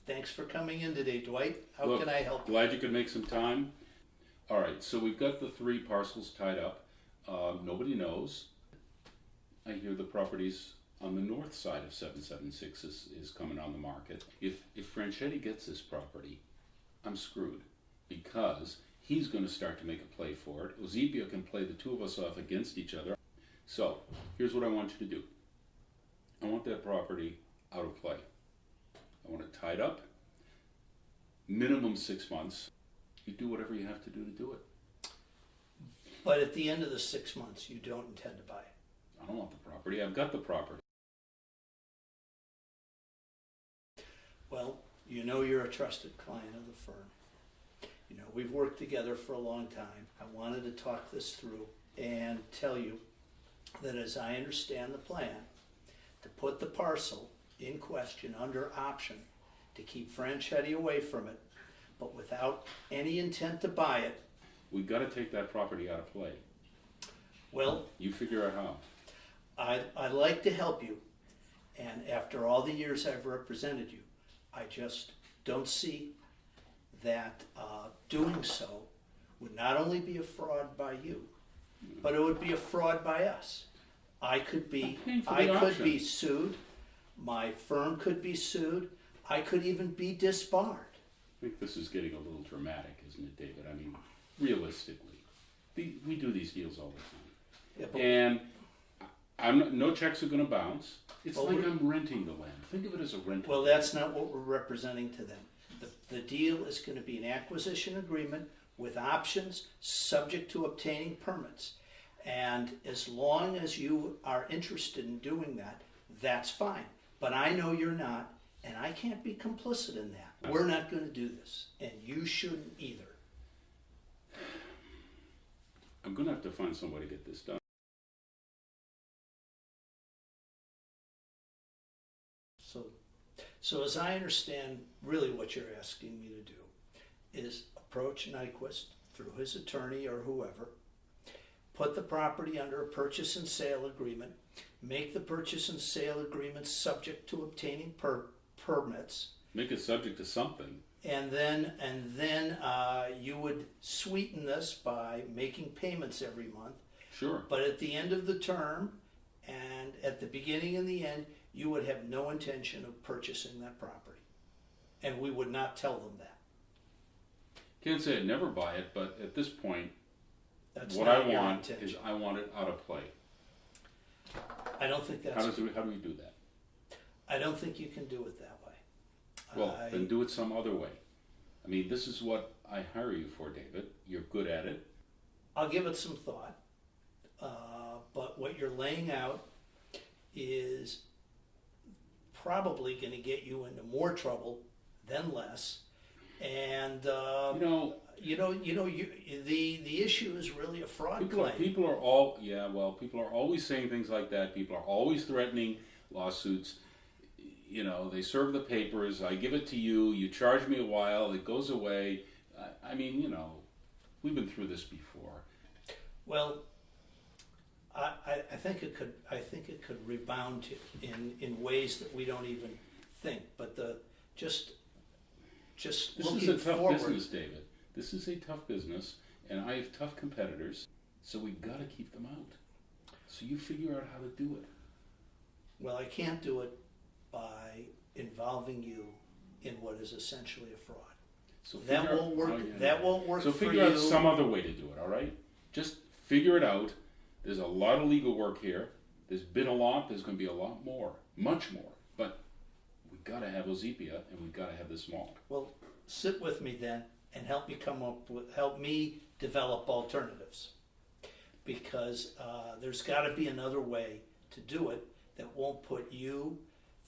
Thanks for coming in today, Dwight. How Look, can I help you? glad you could make some time. All right, so we've got the 3 parcels tied up. Nobody knows. I hear the properties on the north side of 776 is coming on the market. If Franchetti gets this property, I'm screwed because he's going to start to make a play for it. Ozipia can play the two of us off against each other. So here's what I want you to do. I want that property out of play. I want it tied up, minimum 6 months. You do whatever you have to do it. But at the end of the 6 months, you don't intend to buy it. I don't want the property. I've got the property. Well, you know you're a trusted client of the firm. You know, we've worked together for a long time. I wanted to talk this through and tell you that as I understand the plan, to put the parcel in question under option to keep Franchetti away from it, but without any intent to buy it. We've got to take that property out of play. Well, You figure out how. I'd like to help you, and after all the years I've represented you, I just don't see that doing so would not only be a fraud by you, but it would be a fraud by us. I could be sued. My firm could be sued. I could even be disbarred. I think this is getting a little dramatic, isn't it, David? I mean, realistically, we do these deals all the time. Yeah, And no checks are going to bounce. It's Well, like I'm renting the land. Think of it as a rental. well, that's not what we're representing to them. The deal is going to be an acquisition agreement with options subject to obtaining permits. And as long as you are interested in doing that, that's fine. But I know you're not, and I can't be complicit in that. We're not going to do this, and you shouldn't either. I'm going to have to find some way to get this done. So as I understand, really what you're asking me to do is approach Nyquist through his attorney or whoever, put the property under a purchase and sale agreement, make the purchase and sale agreement subject to obtaining permits, Make it subject to something. and then you would sweeten this by making payments every month. Sure. But at the end of the term, and at the beginning and the end, you would have no intention of purchasing that property. And we would not tell them that. Can't say I'd never buy it, but at this point, That's what not I your want intention. is I want it out of play. I don't think How that's. do we do that? I don't think you can do it that way. Well, then do it some other way. I mean, this is what I hire you for, David. You're good at it. I'll give it some thought. But what you're laying out is probably going to get you into more trouble than less. And the issue is really a fraud claim. People are always saying things like that. People are always threatening lawsuits. You know, they serve the papers. I give it to you. You charge me a while. It goes away. I mean, you know, we've been through this before. Well, I think it could. I think it could rebound in ways that we don't even think. But just This looking is a tough forward. business, David. This is a tough business, and I have tough competitors. So we've got to keep them out. So you figure out how to do it. Well, I can't do it by involving you in what is essentially a fraud. So That figure won't work. out- oh, yeah. That won't work So for figure you. out some other way to do it, all right? Just figure it out. There's a lot of legal work here. There's been a lot. There's going to be a lot more, much more. But we've got to have Ozipia, and we've got to have this mall. Well, sit with me then and help me develop alternatives, because there's got to be another way to do it that won't put you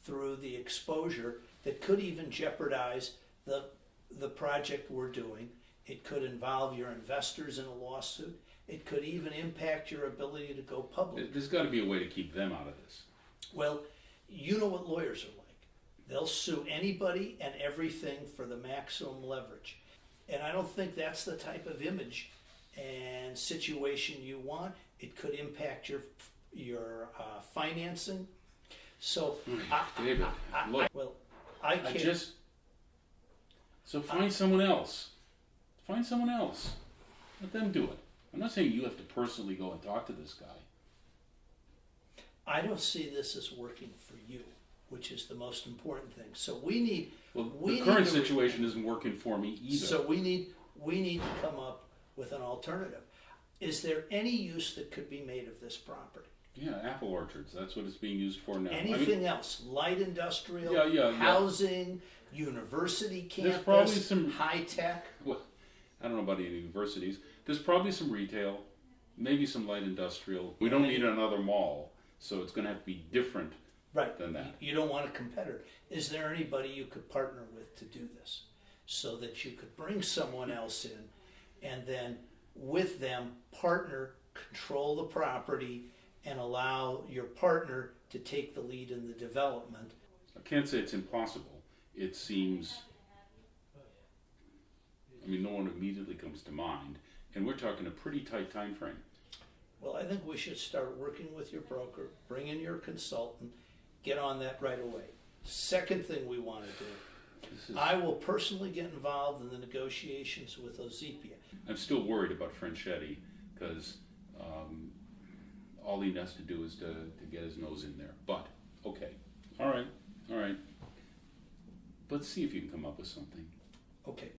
through the exposure that could even jeopardize the project we're doing. It could involve your investors in a lawsuit. It could even impact your ability to go public. There's got to be a way to keep them out of this. Well, you know what lawyers are like. They'll sue anybody and everything for the maximum leverage. And I don't think that's the type of image and situation you want. It could impact your financing. So, David, look, well, I can't. So find someone else. Find someone else. Let them do it. I'm not saying you have to personally go and talk to this guy. I don't see this as working for you, which is the most important thing. So we need. Well, we the current need to- situation isn't working for me either. So we need to come up with an alternative. Is there any use that could be made of this property? Yeah, apple orchards. That's what it's being used for now. Anything else? Light industrial, Yeah. housing, university There's campus, probably some- high tech. Well, I don't know about any universities. There's probably some retail, maybe some light industrial. We don't need another mall, so it's going to have to be different Right. than that. You don't want a competitor. Is there anybody you could partner with to do this, so that you could bring someone else in, and then with them partner, control the property, and allow your partner to take the lead in the development? I can't say it's impossible. It seems, I mean, no one immediately comes to mind, and we're talking a pretty tight time frame. Well, I think we should start working with your broker, bring in your consultant, get on that right away. Second thing we want to do, I will personally get involved in the negotiations with Ozepia. I'm still worried about Franchetti because all he has to do is to get his nose in there. But, okay, all right. Let's see if you can come up with something. Okay,